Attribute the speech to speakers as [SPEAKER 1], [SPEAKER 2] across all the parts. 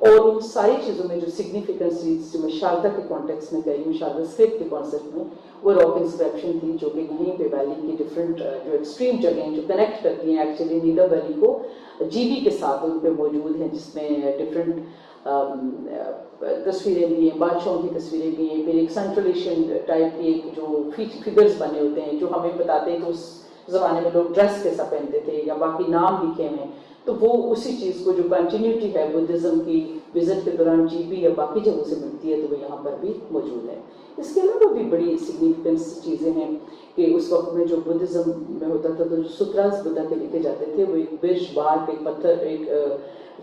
[SPEAKER 1] اور ان ساری چیزوں میں جو سگنیفیکنس جو میں شاردا کے کانٹیکس میں کہی ہوں، شاردا اسکرپٹ کے کانسیپٹ میں، وہ راک انسکرپشن تھی، جو کہ یہیں پہ ویلی کی ڈفرینٹ جو ایکسٹریم جگہیں جو کنیکٹ کرتی ہیں ایکچولی نیلا ویلی کو جی بی کے ساتھ ان پہ موجود ہیں، جس میں ڈفرینٹ تصویریں بھی ہیں، بادشاہوں کی تصویریں بھی ہیں، پھر ایک سینٹرل ایشین ٹائپ کی ایک جو فگرز بنے ہوتے ہیں جو ہمیں بتاتے ہیں کہ اس زمانے میں لوگ ڈریس کیسا پہنتے تھے یا باقی نام لکھے ہیں، تو وہ اسی چیز کو جو کنٹینیوٹی ہے بدھزم کی وزٹ کے دوران جی بی یا باقی جگہوں سے ملتی ہے تو وہ یہاں پر بھی موجود ہے۔ اس کے علاوہ بھی بڑی سگنیفیکنس چیزیں ہیں کہ اس وقت میں جو بدھزم میں ہوتا تھا تو جو ستراس بدھا کے لکھے جاتے تھے وہ ایک برج بارک، ایک پتھر، ایک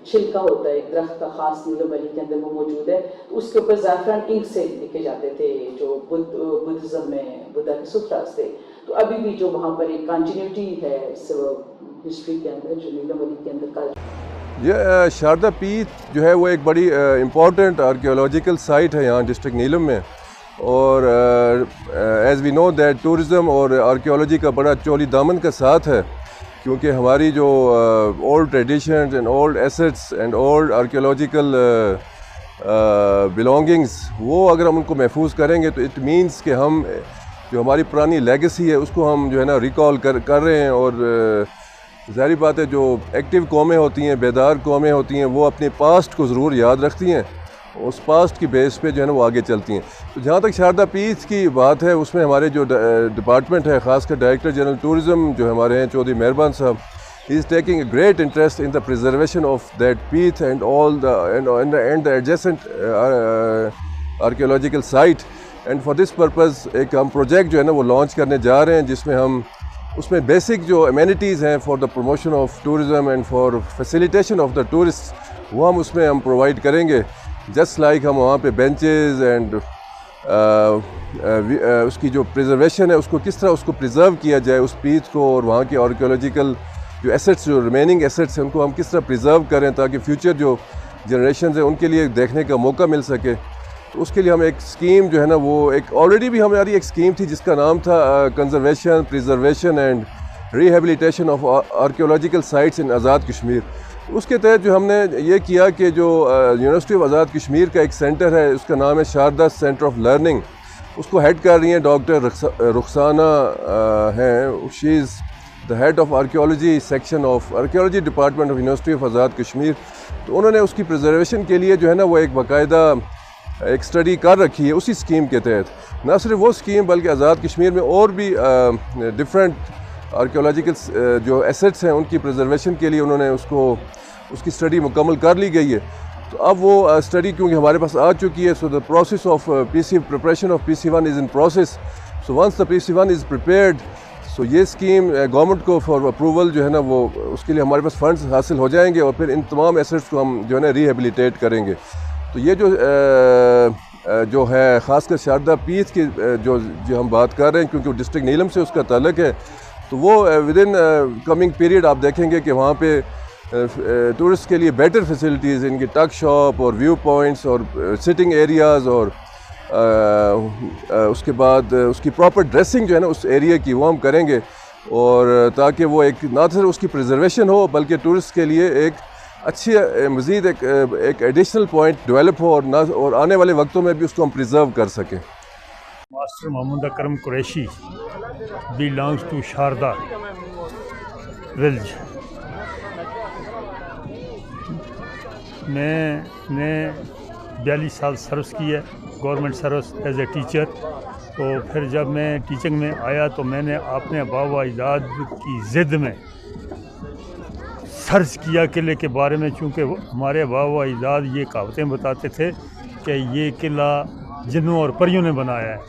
[SPEAKER 1] چھلکا ہوتا ہے ایک درخت کا خاص نیلا ویلی کے اندر وہ موجود ہے، تو اس کے اوپر زعفران انک سے لکھے جاتے تھے جو بدھزم میں بدھا کے ستراس تھے۔ تو ابھی بھی جو وہاں پر ایک کنٹینیوٹی ہے اس ہسٹری کے اندر جو نیلا ویلی کے اندر کا
[SPEAKER 2] یہ شاردا پیت جو ہے وہ ایک بڑی امپورٹنٹ آرکیولوجیکل سائٹ ہے یہاں ڈسٹرکٹ نیلم میں، اور as we know that tourism اور آرکیولوجی کا بڑا چولی دامن کا ساتھ ہے، کیونکہ ہماری جو old traditions and old assets and old archaeological belongings, وہ اگر ہم ان کو محفوظ کریں گے تو اٹ مینس کہ ہم جو ہماری پرانی لیگیسی ہے اس کو ہم جو ہے نا ریکال کر رہے ہیں، اور ظاہری بات ہے جو ایکٹیو قومیں ہوتی ہیں، بیدار قومیں ہوتی ہیں، وہ اپنے پاسٹ کو ضرور یاد رکھتی ہیں، اس پاسٹ کی بیس پہ جو ہے نا وہ آگے چلتی ہیں۔ تو جہاں تک شاردا پیت کی بات ہے اس میں ہمارے جو ڈپارٹمنٹ ہے، خاص کر ڈائریکٹر جنرل ٹورزم جو ہمارے ہیں چودھری مہربان صاحب، he is taking a great interest in the preservation of that Peeth and all the adjacent archaeological site, and for this purpose ایک ہم پروجیکٹ جو ہے نا وہ لانچ کرنے جا رہے ہیں، جس میں ہم اس میں بیسک جو امینٹیز ہیں for the promotion of tourism and for facilitation of the tourist, وہ اس میں ہم پرووائڈ کریں گے، جسٹ لائک ہم وہاں پہ بینچز اینڈ اس کی جو پریزرویشن ہے اس کو کس طرح اس کو پریزرو کیا جائے اس پیت کو، اور وہاں کی آرکیولوجیکل جو ایسٹس جو ریمیننگ ایسٹس ہیں ان کو ہم کس طرح پریزرو کریں تاکہ فیوچر جو جنریشنز ہیں ان کے لیے دیکھنے کا موقع مل سکے۔ تو اس کے لیے ہم ایک اسکیم جو ہے نا وہ ایک آلریڈی بھی ہماری ایک اسکیم تھی جس کا نام تھا conservation, preservation and rehabilitation of archaeological sites in Azad Kashmir. اس کے تحت جو ہم نے یہ کیا کہ جو یونیورسٹی آف آزاد کشمیر کا ایک سینٹر ہے، اس کا نام ہے شاردا سینٹر آف لرننگ، اس کو ہیڈ کر رہی ہیں ڈاکٹر رخسانہ ہیں، she is the head of archaeology section of archaeology department of university of Azad Kashmir. تو انہوں نے اس کی پریزرویشن کے لیے جو ہے نا وہ ایک باقاعدہ ایک اسٹڈی کر رکھی ہے اسی اسکیم کے تحت۔ نہ صرف وہ اسکیم بلکہ آزاد کشمیر میں اور بھی ڈفرینٹ آرکیولوجیکل جو ایسٹس ہیں ان کی پریزرویشن کے لیے انہوں نے اس کی اسٹڈی مکمل کر لی گئی ہے۔ تو اب وہ اسٹڈی کیونکہ ہمارے پاس آ چکی ہے، so the process of preparation of PC1 is in process, so once the PC1 is prepared, so یہ اسکیم گورنمنٹ کو فار اپروول جو ہے نا وہ اس کے لیے ہمارے پاس فنڈز حاصل ہو جائیں گے، اور پھر ان تمام ایسٹس کو ہم جو ہے نا ریہیبلیٹیٹ کریں گے۔ تو یہ جو ہے خاص کر شاردا پیت کی جو ہم بات کر رہے ہیں، کیونکہ ڈسٹرکٹ نیلم سے اس کا تعلق ہے، تو وہ ود ان کمنگ پیریڈ آپ دیکھیں گے کہ وہاں پہ ٹورسٹ کے لیے بیٹر فیسلٹیز، ان کی ٹک شاپ اور ویو پوائنٹس اور سٹنگ ایریاز، اور اس کے بعد اس کی پراپر ڈریسنگ جو ہے نا اس ایریا کی وہ ہم کریں گے، اور تاکہ وہ ایک نہ صرف اس کی پریزرویشن ہو بلکہ ٹورسٹ کے لیے ایک اچھی مزید ایک ایڈیشنل پوائنٹ ڈیولپ ہو، اور آنے والے وقتوں میں بھی اس کو ہم پریزرو کر سکیں۔
[SPEAKER 3] Master Muhammad Akram Qureshi belongs to Sharda village. میں نے 42 سال سروس کی ہے، government service as a teacher. تو پھر جب میں ٹیچنگ میں آیا تو میں نے اپنے آباء و اجداد کی ضد میں سرچ کیا قلعے کے بارے میں، چونکہ ہمارے آباء و اجداد یہ کہاوتیں بتاتے تھے کہ یہ قلعہ جنوں اور پریوں نے بنایا ہے،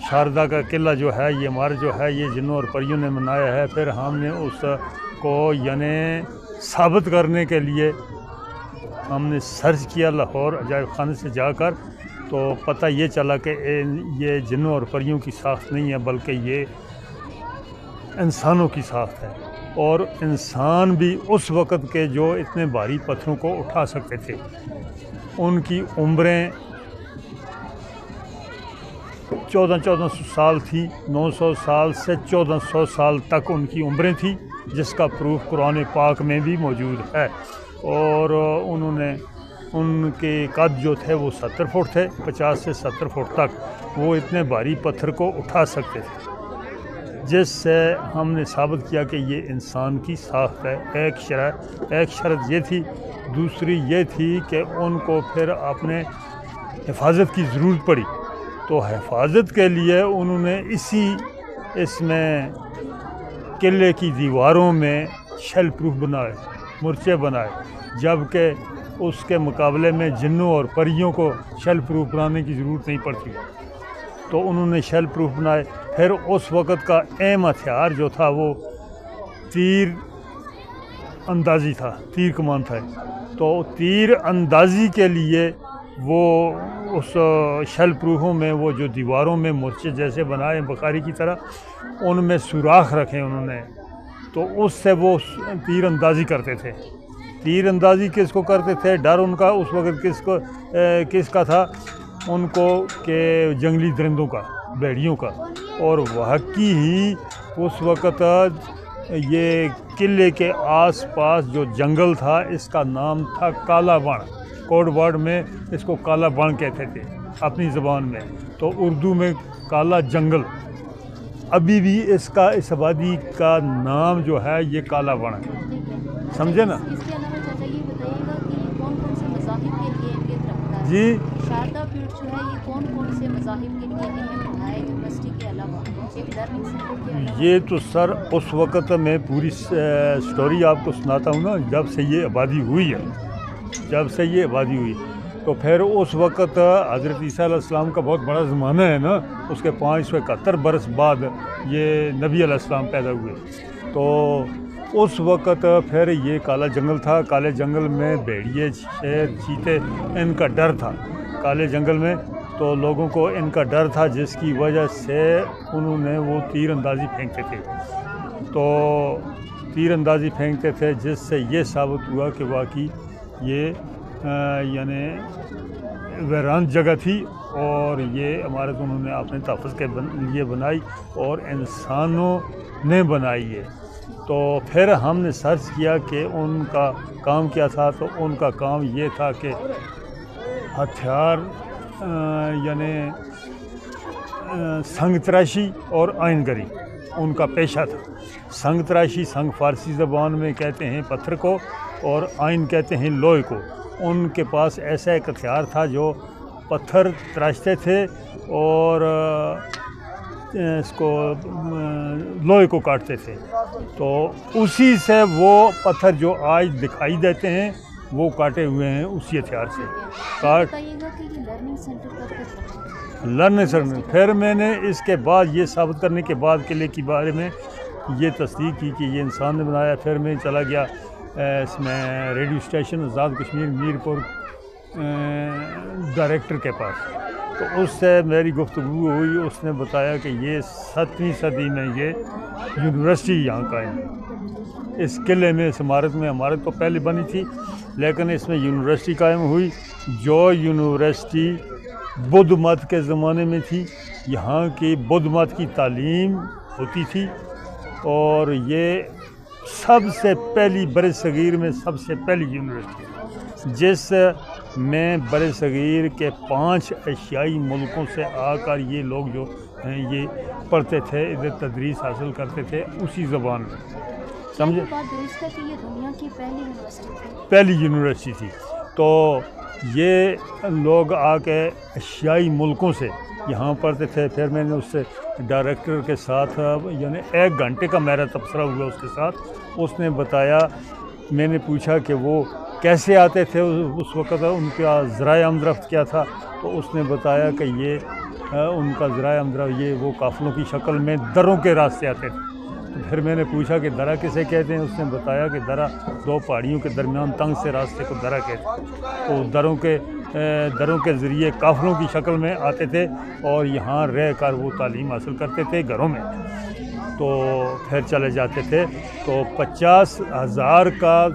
[SPEAKER 3] شاردا کا قلعہ جو ہے یہ ہمارا جو ہے یہ جنوں اور پریوں نے بنایا ہے۔ پھر ہم نے اس کو یعنی ثابت کرنے کے لیے ہم نے سرچ کیا لاہور عجائب خانے سے جا کر، تو پتہ یہ چلا کہ یہ جنوں اور پریوں کی ساخت نہیں ہے بلکہ یہ انسانوں کی ساخت ہے، اور انسان بھی اس وقت کے جو اتنے بھاری پتھروں کو اٹھا سکتے تھے، ان کی عمریں 1400 سال تھی، 900 سال سے 1400 سال تک ان کی عمریں تھیں، جس کا پروف قرآن پاک میں بھی موجود ہے۔ اور انہوں نے ان کے قد جو تھے وہ 70 فٹ تھے، 50 سے 70 فٹ تک وہ اتنے بھاری پتھر کو اٹھا سکتے تھے، جس سے ہم نے ثابت کیا کہ یہ انسان کی ساخت ہے۔ ایک شرط یہ تھی، دوسری یہ تھی کہ ان کو پھر اپنے حفاظت کی ضرورت پڑی، تو حفاظت کے لیے انہوں نے اس میں قلعے کی دیواروں میں شیل پروف بنائے، مورچے بنائے، جبکہ اس کے مقابلے میں جنوں اور پریوں کو شیل پروف بنانے کی ضرورت نہیں پڑتی، تو انہوں نے شیل پروف بنائے۔ پھر اس وقت کا اہم ہتھیار جو تھا وہ تیر اندازی تھا، تیر کمان تھا، تو تیر اندازی کے لیے وہ اس شیل پروفوں میں وہ جو دیواروں میں مورچے جیسے بنائے بخاری کی طرح، ان میں سوراخ رکھے انہوں نے، تو اس سے وہ تیر اندازی کرتے تھے۔ تیر اندازی کس کو کرتے تھے؟ ڈر ان کا اس وقت کس کا تھا؟ ان کو کہ جنگلی درندوں کا، بھیڑیوں کا، اور واقعی ہی اس وقت یہ قلعے کے آس پاس جو جنگل تھا اس کا نام تھا کالا بن، کوڈ ورڈ میں اس کو کالا بن کہتے تھے اپنی زبان میں، تو اردو میں کالا جنگل۔ ابھی بھی اس آبادی کا نام جو ہے یہ کالا بن ہے، سمجھے نا؟
[SPEAKER 4] اس کے علاوہ چاچا یہ بتائیے گا کہ کون کون سے مذاہب کے لیے اہمیت رکھتا ہے؟
[SPEAKER 3] جی
[SPEAKER 4] شاردا پیٹھ جو ہے یہ کون سے مذاہب کے لیے اہم ہے یونیورسٹی کے علاوہ، ایک لرننگ سینٹر کے علاوہ؟
[SPEAKER 3] یہ تو سر اس وقت میں پوری سٹوری آپ کو سناتا ہوں نا، جب سے یہ آبادی ہوئی تو پھر اس وقت حضرت عیسیٰ علیہ السلام کا بہت بڑا زمانہ ہے نا، اس کے 571 برس بعد یہ نبی علیہ السلام پیدا ہوئے، تو اس وقت پھر یہ کالا جنگل تھا۔ کالے جنگل میں بھیڑیے، شیر، چیتے، ان کا ڈر تھا کالے جنگل میں، تو لوگوں کو ان کا ڈر تھا، جس کی وجہ سے انہوں نے وہ تیر اندازی پھینکتے تھے، تو تیر اندازی پھینکتے تھے، جس سے یہ ثابت ہوا کہ واقعی یہ یعنی ویران جگہ تھی، اور یہ عمارت انہوں نے اپنے تحفظ کے لیے بنائی اور انسانوں نے بنائی ہے۔ تو پھر ہم نے سرچ کیا کہ ان کا کام کیا تھا، تو ان کا کام یہ تھا کہ ہتھیار یعنی سنگ تراشی اور آئین گری ان کا پیشہ تھا۔ سنگ تراشی، سنگ فارسی زبان میں کہتے ہیں پتھر کو، اور آئین کہتے ہیں لوہے کو۔ ان کے پاس ایسا ایک ہتھیار تھا جو پتھر تراشتے تھے اور اس کو لوہے کو کاٹتے تھے، تو اسی سے وہ پتھر جو آج دکھائی دیتے ہیں وہ کاٹے ہوئے ہیں اسی ہتھیار سے
[SPEAKER 4] بتائیے گا کہ یہ لرننگ سینٹر کب تک رہا؟
[SPEAKER 3] لرننگ سینٹر پھر میں نے اس کے بعد یہ ثابت کرنے کے بعد قلعے کے بارے میں یہ تصدیق کی کہ یہ انسان نے بنایا۔ پھر میں چلا گیا اس میں ریڈیو اسٹیشن آزاد کشمیر میر پور ڈائریکٹر کے پاس، تو اس سے میری گفتگو ہوئی، اس نے بتایا کہ یہ 7ویں صدی میں یہ یونیورسٹی یہاں قائم ہے، اس قلعے میں، اس عمارت تو پہلے بنی تھی، لیکن اس میں یونیورسٹی قائم ہوئی، جو یونیورسٹی بدھ مت کے زمانے میں تھی۔ یہاں کی بدھ مت کی تعلیم ہوتی تھی، اور یہ سب سے پہلی بر صغیر میں سب سے پہلی یونیورسٹی، جس میں بر صغیر کے 5 ایشیائی ملکوں سے آ کر یہ لوگ جو ہیں یہ پڑھتے تھے، ادھر تدریس حاصل کرتے تھے اسی زبان میں، سمجھے؟
[SPEAKER 4] بات درست ہے کہ یہ دنیا کی پہلی یونیورسٹی تھی؟
[SPEAKER 3] پہلی یونیورسٹی تھی، تو یہ لوگ آ کے ایشیائی ملکوں سے یہاں پڑھتے تھے۔ پھر میں نے اس سے ڈائریکٹر کے ساتھ یعنی 1 گھنٹے کا میرا تبصرہ ہوا اس کے ساتھ، اس نے بتایا، میں نے پوچھا کہ وہ کیسے آتے تھے، اس وقت ان کا ذرائع آمد کیا تھا، تو اس نے بتایا کہ یہ ان کا ذرائع آمد یہ وہ قافلوں کی شکل میں دروں کے راستے آتے تھے۔ تو پھر میں نے پوچھا کہ درہ کسے کہتے ہیں، اس نے بتایا کہ درہ 2 پہاڑیوں کے درمیان تنگ سے راستے کو درہ کہتے ہیں، تو دروں کے ذریعے قافلوں کی شکل میں آتے تھے اور یہاں رہ کر وہ تعلیم حاصل کرتے تھے گھروں میں، تو پھر چلے جاتے تھے۔ تو 50,000 کا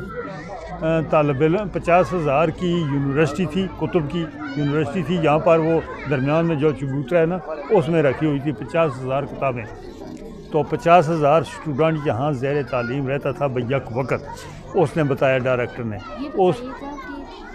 [SPEAKER 3] طالب علم، 50,000 کی یونیورسٹی تھی، کتب کی یونیورسٹی تھی، یہاں پر وہ درمیان میں جو چبوترا ہے نا اس میں رکھی ہوئی تھی 50,000 کتابیں، تو 50,000 اسٹوڈنٹ یہاں زیر تعلیم رہتا تھا بیک وقت، اس نے بتایا ڈائریکٹر نے۔
[SPEAKER 4] یہ بتائیے گا